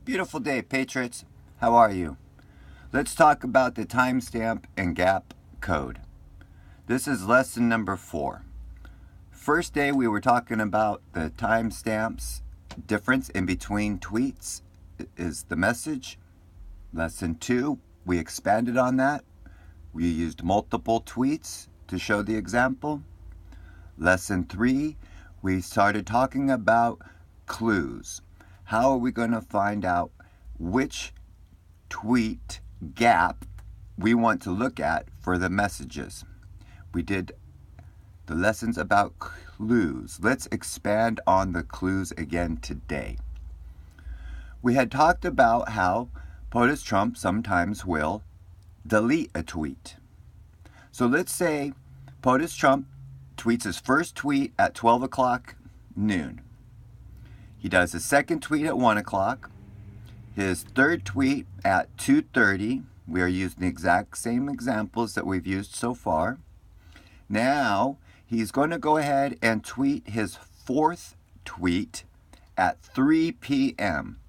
Beautiful day, Patriots. How are you? Let's talk about the timestamp and gap code. This is lesson number 4. First day we were talking about the timestamps difference in between tweets is the message. Lesson 2, we expanded on that. We used multiple tweets to show the example. Lesson 3, we started talking about clues. How are we going to find out which tweet gap we want to look at for the messages? We did the lessons about clues. Let's expand on the clues again today. We had talked about how POTUS Trump sometimes will delete a tweet. So let's say POTUS Trump tweets his first tweet at 12 o'clock noon. He does his second tweet at 1 o'clock. His third tweet at 2:30. We are using the exact same examples that we've used so far. Now, he's going to go ahead and tweet his fourth tweet at 3 p.m.,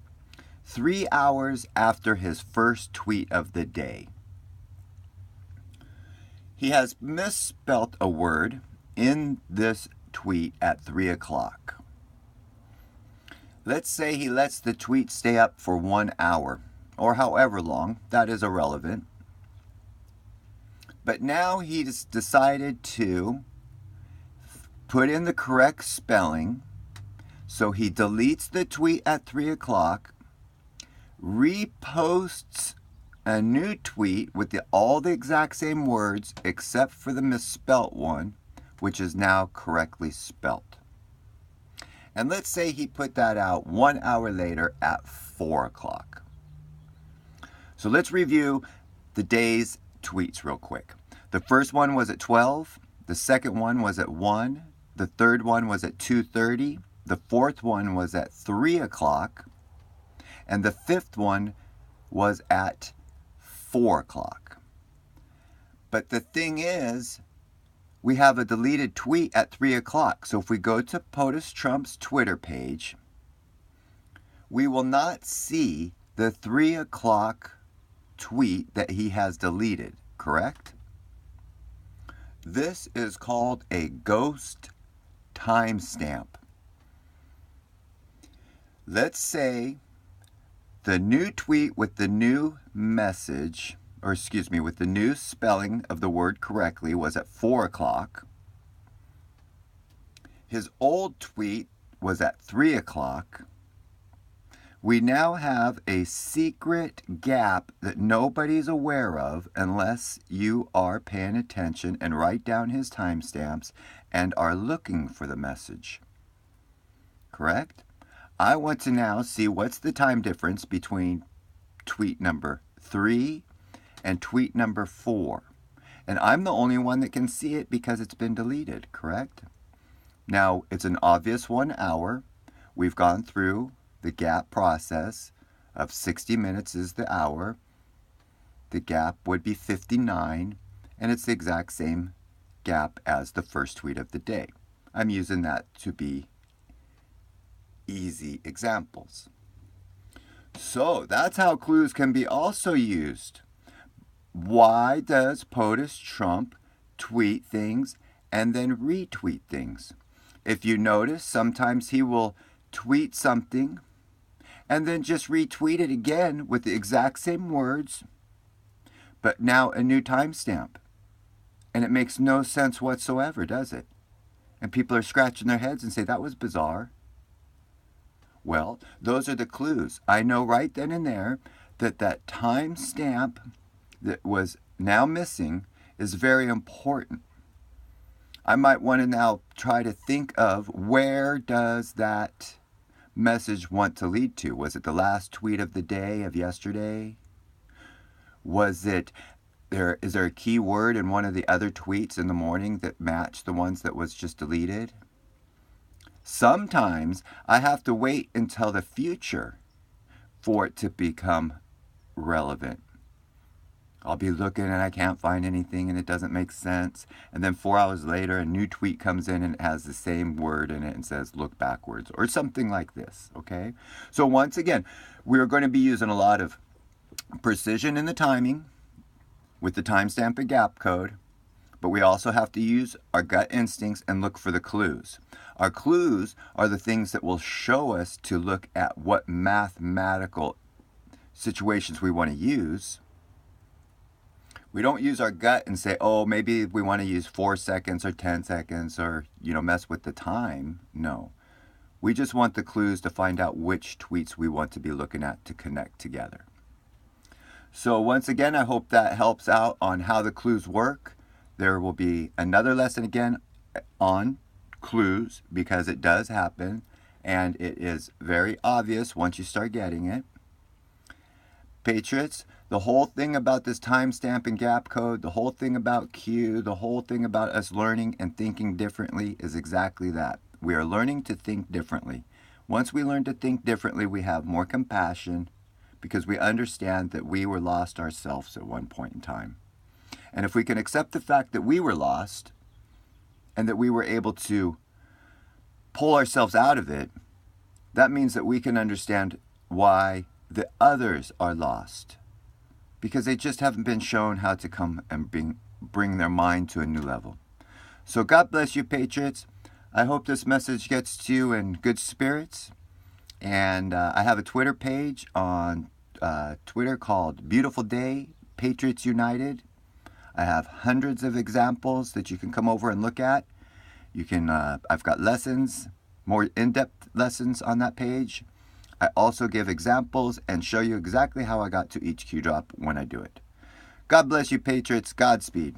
3 hours after his first tweet of the day. He has misspelt a word in this tweet at 3 o'clock. Let's say he lets the tweet stay up for 1 hour, or however long. That is irrelevant. But now he's decided to put in the correct spelling, so he deletes the tweet at 3 o'clock, reposts a new tweet with all the exact same words except for the misspelt one, which is now correctly spelt. And let's say he put that out 1 hour later at 4 o'clock. So let's review the day's tweets real quick. The first one was at 12. The second one was at 1. The third one was at 2:30. The fourth one was at 3 o'clock. And the fifth one was at 4 o'clock. But the thing is, we have a deleted tweet at 3 o'clock. So if we go to POTUS Trump's Twitter page, we will not see the 3 o'clock tweet that he has deleted, correct? This is called a ghost timestamp. Let's say the new tweet with the new message, with the new spelling of the word correctly was at 4 o'clock. His old tweet was at 3 o'clock. We now have a secret gap that nobody's aware of unless you are paying attention and write down his timestamps and are looking for the message. Correct? I want to now see what's the time difference between tweet number 3 and tweet number 4. And I'm the only one that can see it because it's been deleted, correct? Now, it's an obvious 1 hour. We've gone through the gap process of 60 minutes is the hour. The gap would be 59, and it's the exact same gap as the first tweet of the day. I'm using that to be easy examples. So that's how clues can be also used. Why does POTUS Trump tweet things and then retweet things? If you notice, sometimes he will tweet something and then just retweet it again with the exact same words, but now a new timestamp. And it makes no sense whatsoever, does it? And people are scratching their heads and say, that was bizarre. Well, those are the clues. I know right then and there that that timestamp that was now missing is very important. I might want to now try to think of where does that message want to lead to. Was it the last tweet of the day of yesterday? Was it is there a key word in one of the other tweets in the morning that matched the ones that was just deleted? Sometimes I have to wait until the future for it to become relevant. I'll be looking and I can't find anything and it doesn't make sense. And then 4 hours later, a new tweet comes in and it has the same word in it and says, look backwards, or something like this, okay? So once again, we're going to be using a lot of precision in the timing with the timestamp and gap code, but we also have to use our gut instincts and look for the clues. Our clues are the things that will show us to look at what mathematical situations we want to use. We don't use our gut and say, oh, maybe we want to use 4 seconds or 10 seconds or, mess with the time. No. We just want the clues to find out which tweets we want to be looking at to connect together. So once again, I hope that helps out on how the clues work. There will be another lesson again on clues because it does happen and it is very obvious once you start getting it. Patriots, the whole thing about this timestamp and gap code, the whole thing about Q, the whole thing about us learning and thinking differently is exactly that. We are learning to think differently. Once we learn to think differently, we have more compassion because we understand that we were lost ourselves at one point in time. And if we can accept the fact that we were lost and that we were able to pull ourselves out of it, that means that we can understand why the others are lost, because they just haven't been shown how to come and bring their mind to a new level. So God bless you, Patriots. I hope this message gets to you in good spirits. And I have a Twitter page on Twitter called Beautiful Day Patriots United. I have hundreds of examples that you can come over and look at. You can. I've got lessons, more in-depth lessons on that page. I also give examples and show you exactly how I got to each Q drop when I do it. God bless you, Patriots. Godspeed.